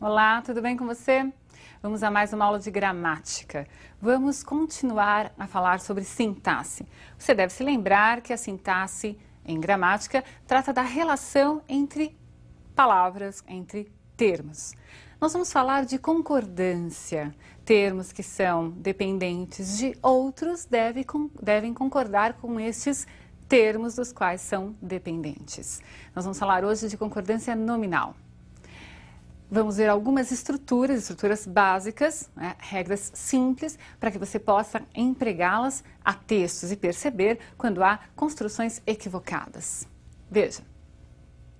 Olá, tudo bem com você? Vamos a mais uma aula de gramática. Vamos continuar a falar sobre sintaxe. Você deve se lembrar que a sintaxe em gramática trata da relação entre palavras, entre termos. Nós vamos falar de concordância. Termos que são dependentes de outros devem concordar com estes termos dos quais são dependentes. Nós vamos falar hoje de concordância nominal. Vamos ver algumas estruturas básicas, né, regras simples, para que você possa empregá-las a textos e perceber quando há construções equivocadas. Veja,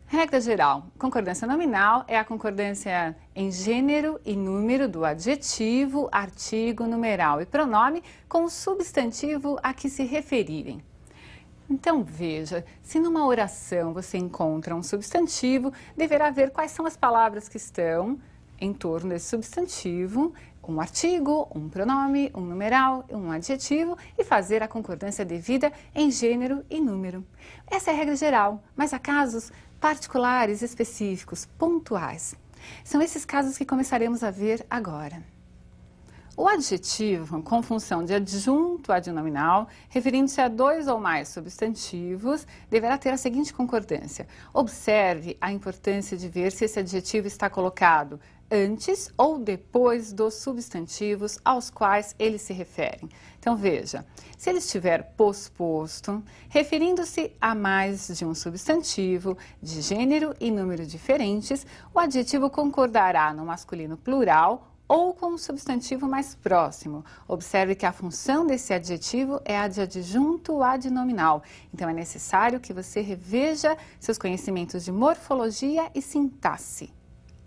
regra geral, concordância nominal é a concordância em gênero e número do adjetivo, artigo, numeral e pronome com o substantivo a que se referirem. Então veja, se numa oração você encontra um substantivo, deverá ver quais são as palavras que estão em torno desse substantivo, um artigo, um pronome, um numeral, um adjetivo e fazer a concordância devida em gênero e número. Essa é a regra geral, mas há casos particulares, específicos, pontuais. São esses casos que começaremos a ver agora. O adjetivo, com função de adjunto adnominal, referindo-se a dois ou mais substantivos, deverá ter a seguinte concordância. Observe a importância de ver se esse adjetivo está colocado antes ou depois dos substantivos aos quais eles se referem. Então, veja, se ele estiver posposto, referindo-se a mais de um substantivo, de gênero e número diferentes, o adjetivo concordará no masculino plural ou com um substantivo mais próximo. Observe que a função desse adjetivo é a de adjunto adnominal. Então, é necessário que você reveja seus conhecimentos de morfologia e sintaxe.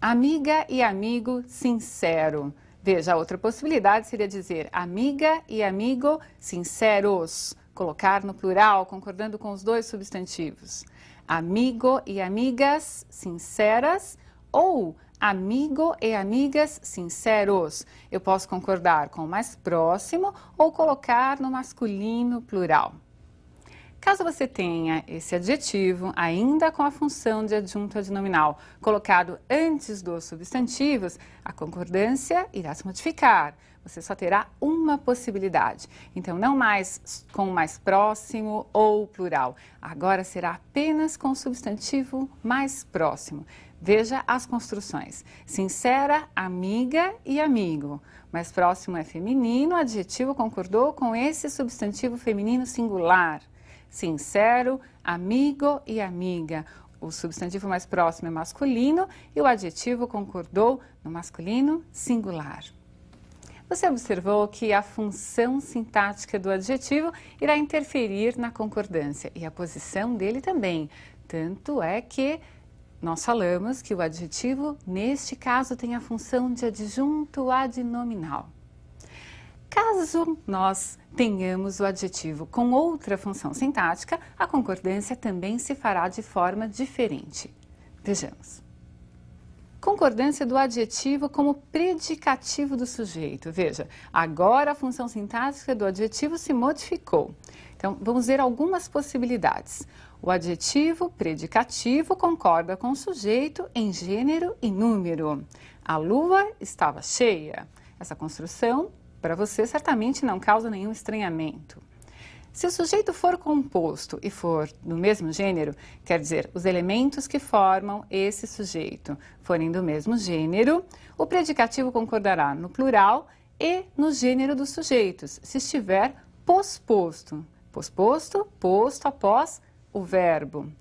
Amiga e amigo sincero. Veja, a outra possibilidade seria dizer amiga e amigo sinceros. Colocar no plural, concordando com os dois substantivos. Amigo e amigas sinceras ou amigo e amigas sinceros. Eu posso concordar com o mais próximo ou colocar no masculino plural. Caso você tenha esse adjetivo, ainda com a função de adjunto adnominal, colocado antes dos substantivos, a concordância irá se modificar. Você só terá uma possibilidade. Então, não mais com o mais próximo ou plural. Agora será apenas com o substantivo mais próximo. Veja as construções. Sincera, amiga e amigo. Mais próximo é feminino, o adjetivo concordou com esse substantivo feminino singular. Sincero, amigo e amiga. O substantivo mais próximo é masculino e o adjetivo concordou no masculino singular. Você observou que a função sintática do adjetivo irá interferir na concordância e a posição dele também. Tanto é que nós falamos que o adjetivo, neste caso, tem a função de adjunto adnominal. Caso nós tenhamos o adjetivo com outra função sintática, a concordância também se fará de forma diferente. Vejamos. Concordância do adjetivo como predicativo do sujeito. Veja, agora a função sintática do adjetivo se modificou. Então, vamos ver algumas possibilidades. O adjetivo predicativo concorda com o sujeito em gênero e número. A lua estava cheia. Essa construção, para você, certamente não causa nenhum estranhamento. Se o sujeito for composto e for do mesmo gênero, quer dizer, os elementos que formam esse sujeito forem do mesmo gênero, o predicativo concordará no plural e no gênero dos sujeitos, se estiver posposto. Posposto, posto após o verbo.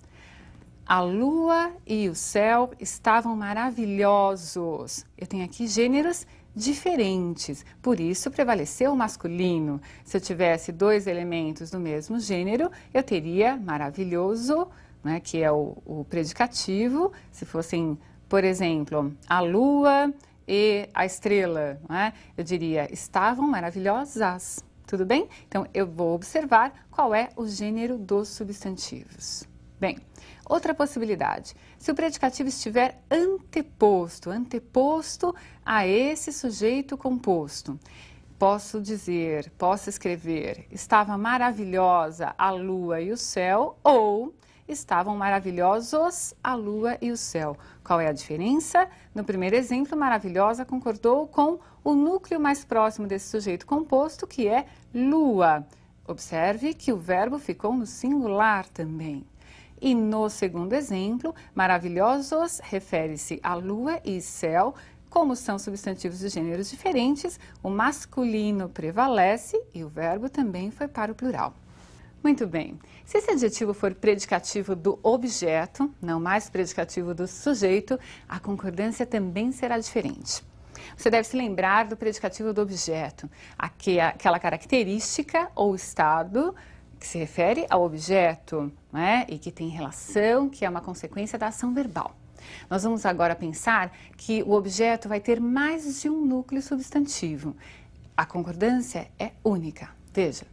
A lua e o céu estavam maravilhosos. Eu tenho aqui gêneros diferentes, por isso prevaleceu o masculino. Se eu tivesse dois elementos do mesmo gênero, eu teria maravilhoso, né, que é o predicativo. Se fossem, por exemplo, a lua e a estrela, né, eu diria estavam maravilhosas. Tudo bem? Então, eu vou observar qual é o gênero dos substantivos. Bem, outra possibilidade, se o predicativo estiver anteposto a esse sujeito composto, posso escrever, estava maravilhosa a lua e o céu, ou estavam maravilhosos a lua e o céu. Qual é a diferença? No primeiro exemplo, maravilhosa concordou com o núcleo mais próximo desse sujeito composto, que é lua. Observe que o verbo ficou no singular também. E no segundo exemplo, maravilhosos refere-se a lua e céu. Como são substantivos de gêneros diferentes, o masculino prevalece e o verbo também foi para o plural. Muito bem. Se esse adjetivo for predicativo do objeto, não mais predicativo do sujeito, a concordância também será diferente. Você deve se lembrar do predicativo do objeto, aquela característica ou estado que se refere ao objeto, né? E que tem relação, que é uma consequência da ação verbal. Nós vamos agora pensar que o objeto vai ter mais de um núcleo substantivo. A concordância é única. Veja.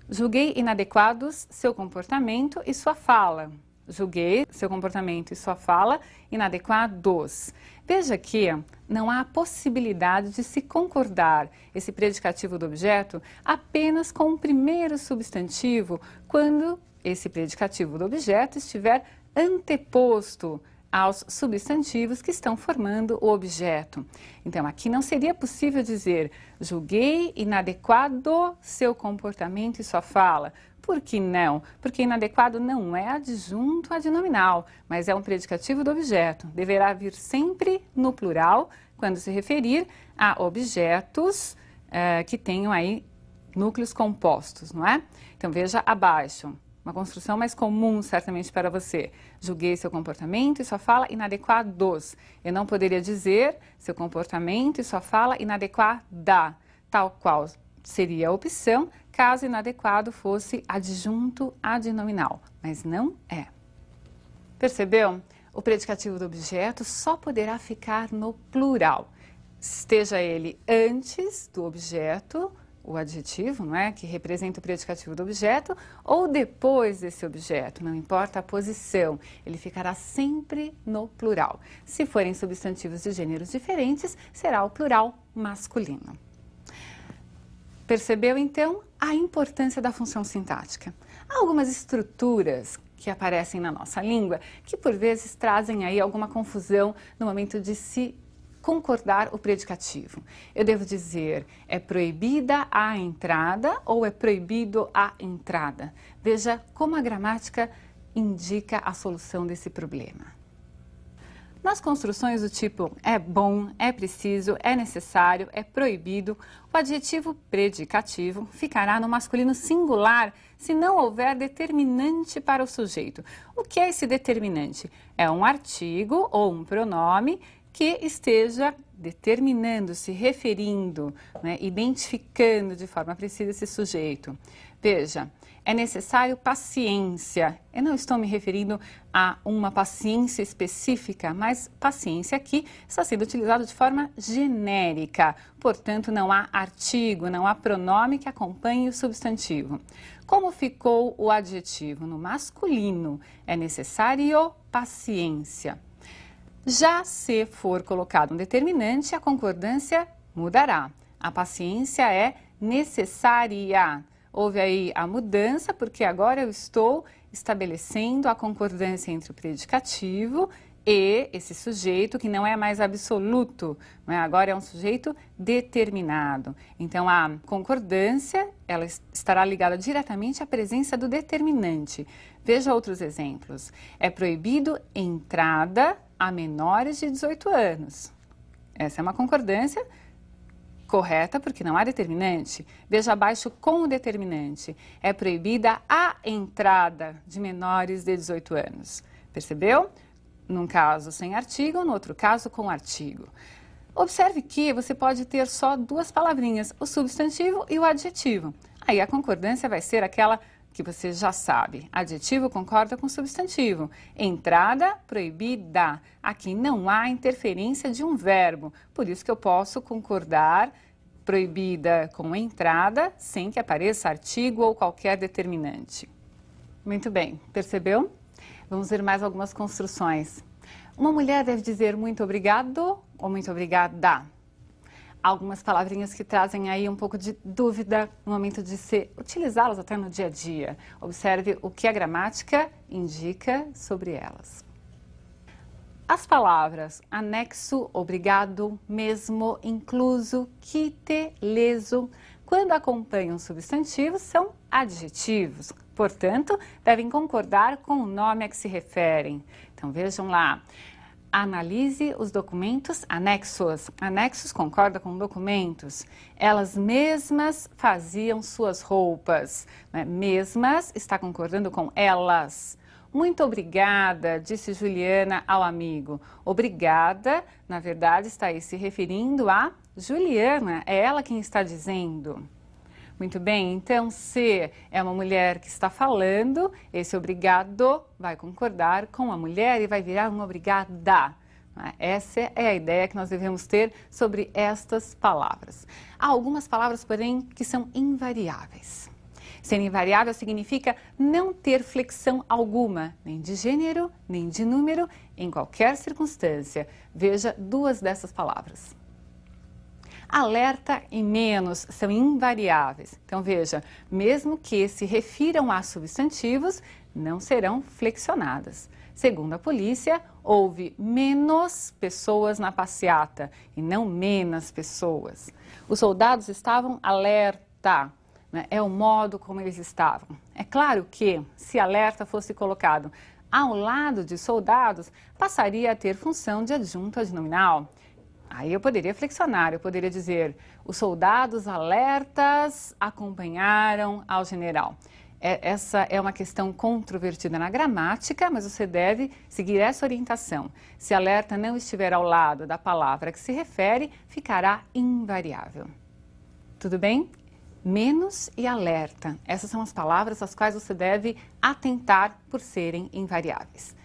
Julguei inadequados seu comportamento e sua fala. Julguei seu comportamento e sua fala inadequados. Veja que não há possibilidade de se concordar esse predicativo do objeto apenas com o primeiro substantivo, quando esse predicativo do objeto estiver anteposto aos substantivos que estão formando o objeto. Então, aqui não seria possível dizer julguei inadequado seu comportamento e sua fala. Por que não? Porque inadequado não é adjunto adnominal, mas é um predicativo do objeto. Deverá vir sempre no plural, quando se referir a objetos que tenham aí núcleos compostos, não é? Então, veja abaixo. Uma construção mais comum, certamente, para você. Julguei seu comportamento e sua fala inadequados. Eu não poderia dizer seu comportamento e sua fala inadequada, tal qual seria a opção caso inadequado fosse adjunto adnominal, mas não é. Percebeu? O predicativo do objeto só poderá ficar no plural. Esteja ele antes do objeto, o adjetivo, não é, que representa o predicativo do objeto, ou depois desse objeto, não importa a posição, ele ficará sempre no plural. Se forem substantivos de gêneros diferentes, será o plural masculino. Percebeu, então, a importância da função sintática? Há algumas estruturas que aparecem na nossa língua que, por vezes, trazem aí alguma confusão no momento de se concordar o predicativo. Eu devo dizer, é proibida a entrada ou é proibido a entrada? Veja como a gramática indica a solução desse problema. Nas construções do tipo é bom, é preciso, é necessário, é proibido, o adjetivo predicativo ficará no masculino singular se não houver determinante para o sujeito. O que é esse determinante? É um artigo ou um pronome que esteja determinando, se referindo, né, identificando de forma precisa esse sujeito. Veja, é necessário paciência. Eu não estou me referindo a uma paciência específica, mas paciência aqui está sendo utilizado de forma genérica. Portanto, não há artigo, não há pronome que acompanhe o substantivo. Como ficou o adjetivo? No masculino, é necessário paciência. Já se for colocado um determinante, a concordância mudará. A paciência é necessária. Houve aí a mudança, porque agora eu estou estabelecendo a concordância entre o predicativo e esse sujeito que não é mais absoluto, não é? Agora é um sujeito determinado. Então, a concordância ela estará ligada diretamente à presença do determinante. Veja outros exemplos. É proibido entrada a menores de 18 anos. Essa é uma concordância correta, porque não há determinante. Veja abaixo com o determinante. É proibida a entrada de menores de 18 anos. Percebeu? Num caso sem artigo, no outro caso com artigo. Observe que você pode ter só duas palavrinhas, o substantivo e o adjetivo. Aí a concordância vai ser aquela que você já sabe. Adjetivo concorda com substantivo. Entrada, proibida. Aqui não há interferência de um verbo. Por isso que eu posso concordar proibida com entrada sem que apareça artigo ou qualquer determinante. Muito bem, percebeu? Vamos ver mais algumas construções. Uma mulher deve dizer muito obrigado ou muito obrigada. algumas palavrinhas que trazem aí um pouco de dúvida no momento de se utilizá-las até no dia a dia. Observe o que a gramática indica sobre elas. As palavras anexo, obrigado, mesmo, incluso, quite, leso, quando acompanham substantivos, são adjetivos. Portanto, devem concordar com o nome a que se referem. Então, vejam lá. Analise os documentos anexos. Anexos concorda com documentos. Elas mesmas faziam suas roupas. Né? Mesmas está concordando com elas. Muito obrigada, disse Juliana ao amigo. Obrigada, na verdade, está aí se referindo a Juliana. É ela quem está dizendo. Muito bem, então se é uma mulher que está falando, esse obrigado vai concordar com a mulher e vai virar uma obrigada. Essa é a ideia que nós devemos ter sobre estas palavras. Há algumas palavras, porém, que são invariáveis. Ser invariável significa não ter flexão alguma, nem de gênero, nem de número, em qualquer circunstância. Veja duas dessas palavras. Alerta e menos são invariáveis. Então, veja, mesmo que se refiram a substantivos, não serão flexionadas. Segundo a polícia, houve menos pessoas na passeata e não menos pessoas. Os soldados estavam alerta, né? É o modo como eles estavam. É claro que, se alerta fosse colocado ao lado de soldados, passaria a ter função de adjunto adnominal. Aí eu poderia flexionar, eu poderia dizer, os soldados alertas acompanharam ao general. Essa é uma questão controvertida na gramática, mas você deve seguir essa orientação. Se alerta não estiver ao lado da palavra que se refere, ficará invariável. Tudo bem? Menos e alerta. Essas são as palavras às quais você deve atentar por serem invariáveis.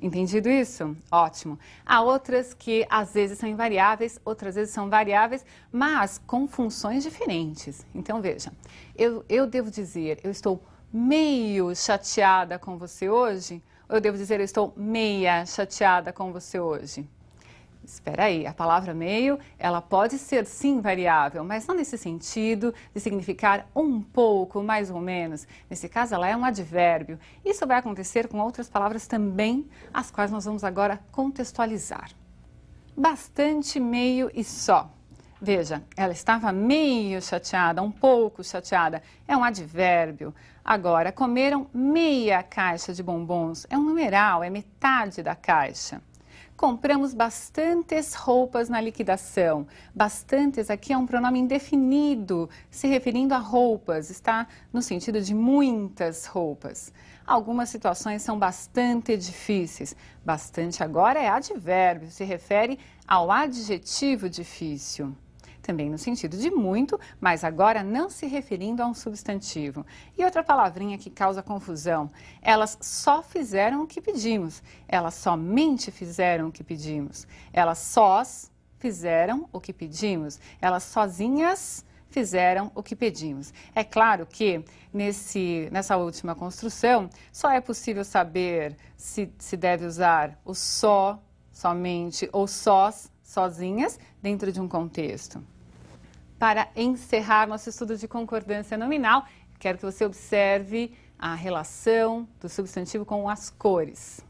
Entendido isso? Ótimo. Há outras que às vezes são invariáveis, outras vezes são variáveis, mas com funções diferentes. Então veja, eu devo dizer, eu estou meio chateada com você hoje, ou eu devo dizer, eu estou meia chateada com você hoje? Espera aí, a palavra meio, ela pode ser sim variável, mas não nesse sentido de significar um pouco, mais ou menos. Nesse caso, ela é um advérbio. Isso vai acontecer com outras palavras também, as quais nós vamos agora contextualizar. Bastante, meio e só. Veja, ela estava meio chateada, um pouco chateada. É um advérbio. Agora, comeram meia caixa de bombons. É um numeral, é metade da caixa. Compramos bastantes roupas na liquidação. Bastantes aqui é um pronome indefinido, se referindo a roupas, está no sentido de muitas roupas. Algumas situações são bastante difíceis. Bastante agora é advérbio, se refere ao adjetivo difícil. Também no sentido de muito, mas agora não se referindo a um substantivo. E outra palavrinha que causa confusão, elas só fizeram o que pedimos, elas somente fizeram o que pedimos, elas sós fizeram o que pedimos, elas sozinhas fizeram o que pedimos. É claro que nessa última construção só é possível saber se deve usar o só, somente ou sós, sozinhas, dentro de um contexto. Para encerrar nosso estudo de concordância nominal, quero que você observe a relação do substantivo com as cores.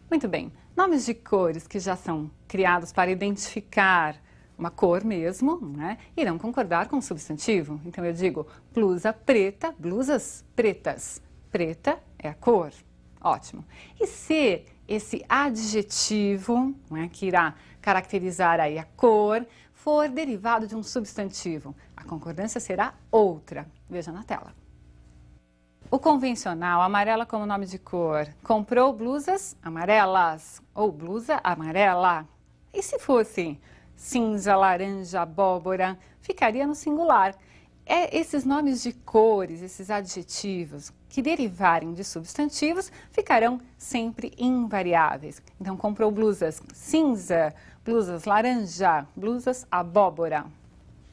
Muito bem, nomes de cores que já são criados para identificar uma cor mesmo, né, irão concordar com o substantivo. Então eu digo blusa preta, blusas pretas. Preta é a cor. Ótimo. E se esse adjetivo, né, que irá caracterizar aí a cor, for derivado de um substantivo, a concordância será outra. Veja na tela. O convencional, amarela como nome de cor, comprou blusas amarelas ou blusa amarela. E se fosse cinza, laranja, abóbora, ficaria no singular. Esses nomes de cores, esses adjetivos que derivarem de substantivos ficarão sempre invariáveis. Então, comprou blusas cinza, blusas laranja, blusas abóbora.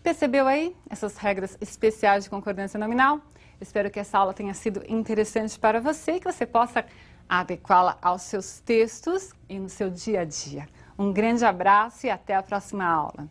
Percebeu aí essas regras especiais de concordância nominal? Espero que essa aula tenha sido interessante para você e que você possa adequá-la aos seus textos e no seu dia a dia. Um grande abraço e até a próxima aula.